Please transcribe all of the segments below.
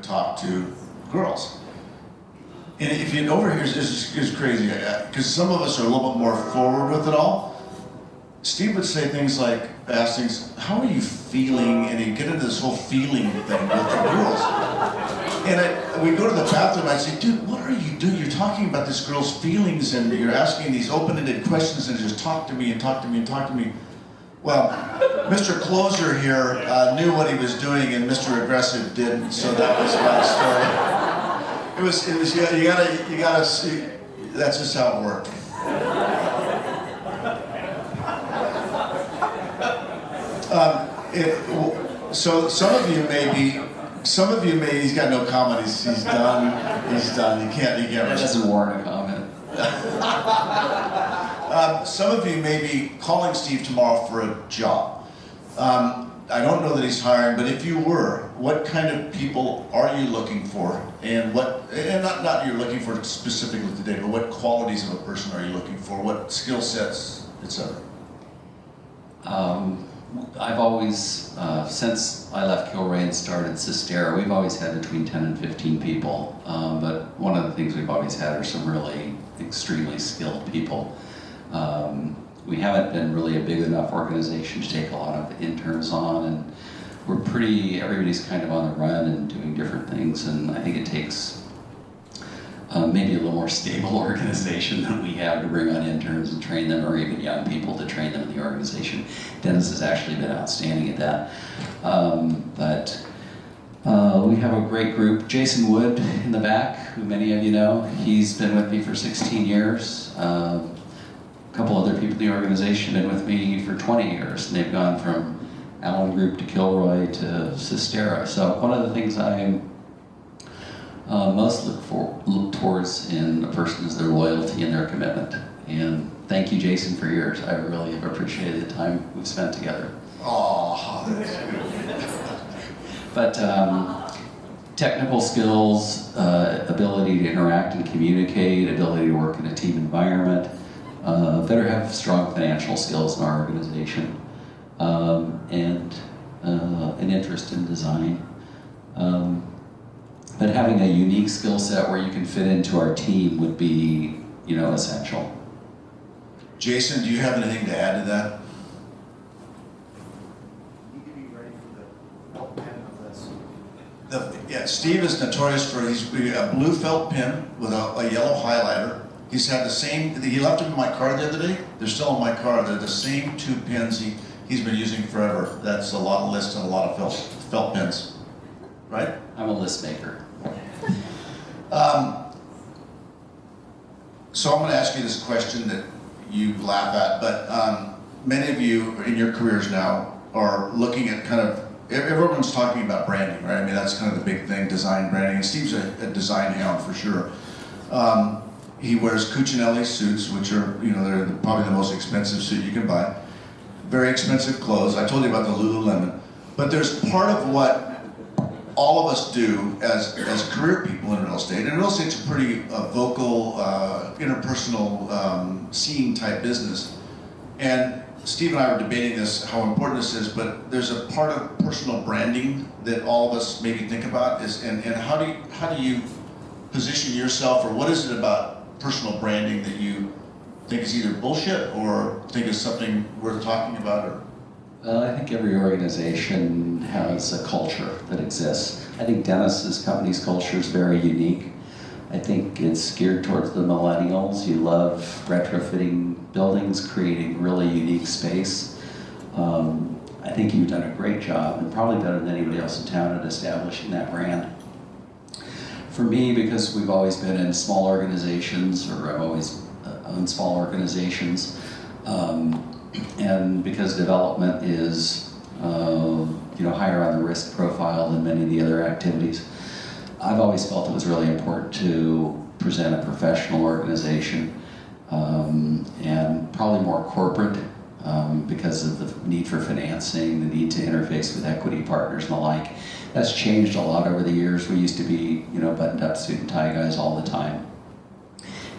talk to girls. And if you overhear, this is crazy, because some of us are a little bit more forward with it all. Steve would say things like, ask things, how are you feeling? And he'd get into this whole feeling thing with the girls. And we'd go to the bathroom, I'd say, dude, what are you doing? You're talking about this girl's feelings and you're asking these open-ended questions and just talk to me and talk to me and talk to me. Well, Mr. Closer here knew what he was doing and Mr. Aggressive didn't, so that was my story. It was, yeah, you gotta see, that's just how it worked. So some of you may, he's got no comment, he's done, he can't That doesn't warrant a comment. Some of you may be calling Steve tomorrow for a job. I don't know that he's hiring, but if you were, what kind of people are you looking for? And not you're looking for specifically today, but what qualities of a person are you looking for? What skill sets, etc.? I've always, since I left Kilray and started Sistera, we've always had between 10 and 15 people. But one of the things we've always had are some really extremely skilled people. We haven't been really a big enough organization to take a lot of interns on, and everybody's kind of on the run and doing different things, and I think it takes maybe a little more stable organization than we have to bring on interns and train them, or even young people to train them in the organization. Dennis has actually been outstanding at that. But we have a great group. Jason Wood in the back, who many of you know, he's been with me for 16 years. A couple other people in the organization have been with me for 20 years, and they've gone from Allen Group to Kilroy to Sistera. So one of the things I most look towards in a person is their loyalty and their commitment. And thank you, Jason, for yours. I really have appreciated the time we've spent together. Oh, that's good. But technical skills, ability to interact and communicate, ability to work in a team environment, better have strong financial skills in our organization, and an interest in design. But having a unique skill set where you can fit into our team would be, essential. Jason, do you have anything to add to that? You need to be ready for the felt pen of this. Yeah, Steve is notorious for a blue felt pen with a yellow highlighter. He's had the same, he left them in my car the other day. They're still in my car. They're the same two pens he's been using forever. That's a lot of lists and a lot of felt pens, right? I'm a list maker. So I'm going to ask you this question that you laugh at, but many of you in your careers now are looking at everyone's talking about branding, right? I mean, that's kind of the big thing, design branding. And Steve's a design hound for sure. He wears Cucinelli suits, which are, they're probably the most expensive suit you can buy. Very expensive clothes. I told you about the Lululemon. But there's part of what all of us do as career people in real estate, and real estate's a pretty vocal, interpersonal, scene type business. And Steve and I were debating this, how important this is, but there's a part of personal branding that all of us maybe think about, and how do you position yourself, or what is it about personal branding that you think is either bullshit or think is something worth talking about? Or I think every organization has a culture that exists. I think Dennis's company's culture is very unique. I think it's geared towards the millennials. You love retrofitting buildings, creating really unique space. I think you've done a great job, and probably better than anybody else in town, at establishing that brand. For me, because we've always been in small organizations, or I've always owned small organizations, and because development is higher on the risk profile than many of the other activities, I've always felt it was really important to present a professional organization, and probably more corporate, because of the need for financing, the need to interface with equity partners and the like. That's changed a lot over the years. We used to be, buttoned up suit and tie guys all the time.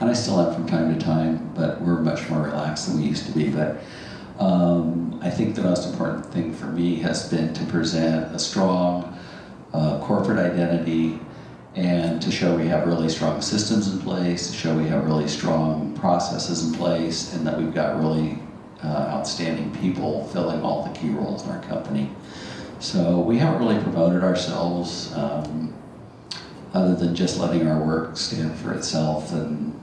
And I still am from time to time, but we're much more relaxed than we used to be. But I think the most important thing for me has been to present a strong, corporate identity, and to show we have really strong systems in place, to show we have really strong processes in place, and that we've got really outstanding people filling all the key roles in our company. So we haven't really promoted ourselves other than just letting our work stand for itself. And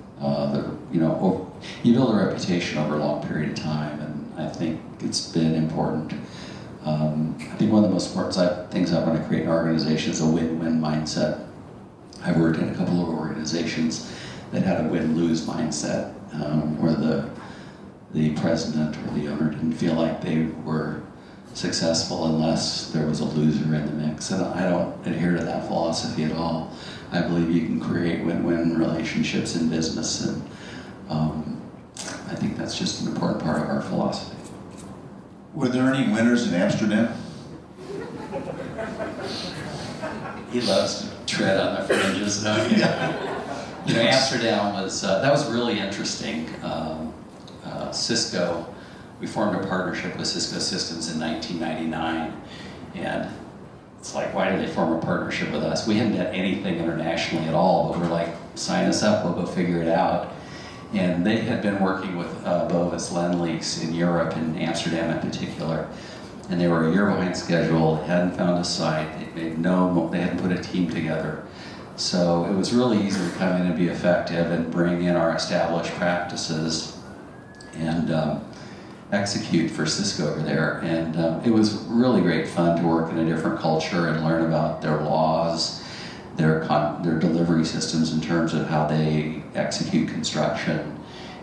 you build a reputation over a long period of time, and I think it's been important. I think one of the most important things I want to create in our organization is a win-win mindset. I've worked in a couple of organizations that had a win-lose mindset, where the president or the owner didn't feel like they were successful unless there was a loser in the mix. And I don't adhere to that philosophy at all. I believe you can create win-win relationships in business, and I think that's just an important part of our philosophy. Were there any winners in Amsterdam? He loves to tread on the fringes, don't you? Amsterdam was, that was really interesting. Cisco, we formed a partnership with Cisco Systems in 1999, and it's like, why do they form a partnership with us? We hadn't done anything internationally at all, but we're like, sign us up, we'll go figure it out. And they had been working with Bovis Lendlease in Europe, in Amsterdam in particular, and they were a year behind schedule, hadn't found a site, they hadn't put a team together. So it was really easy to come in and be effective and bring in our established practices and execute for Cisco over there. And it was really great fun to work in a different culture and learn about their laws, their delivery systems in terms of how they execute construction.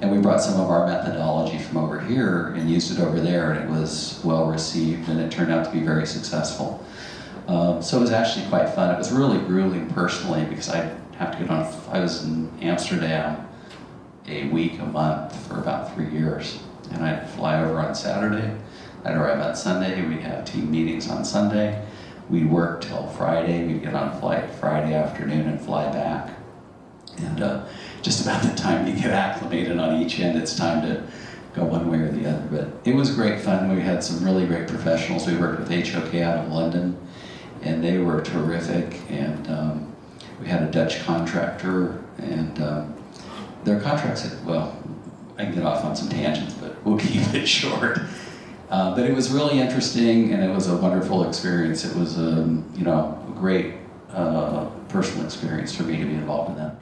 And we brought some of our methodology from over here and used it over there, and it was well received, and it turned out to be very successful. So it was actually quite fun. It was really grueling personally, because I was in Amsterdam a week, a month for about 3 years. And I'd fly over on Saturday, I'd arrive on Sunday, we'd have team meetings on Sunday, we'd work till Friday, we'd get on a flight Friday afternoon and fly back. And just about the time you get acclimated on each end, it's time to go one way or the other. But it was great fun. We had some really great professionals. We worked with HOK out of London, and they were terrific. And we had a Dutch contractor, and their contracts, well, I can get off on some tangents, but we'll keep it short. But it was really interesting, and it was a wonderful experience. It was a great personal experience for me to be involved in that.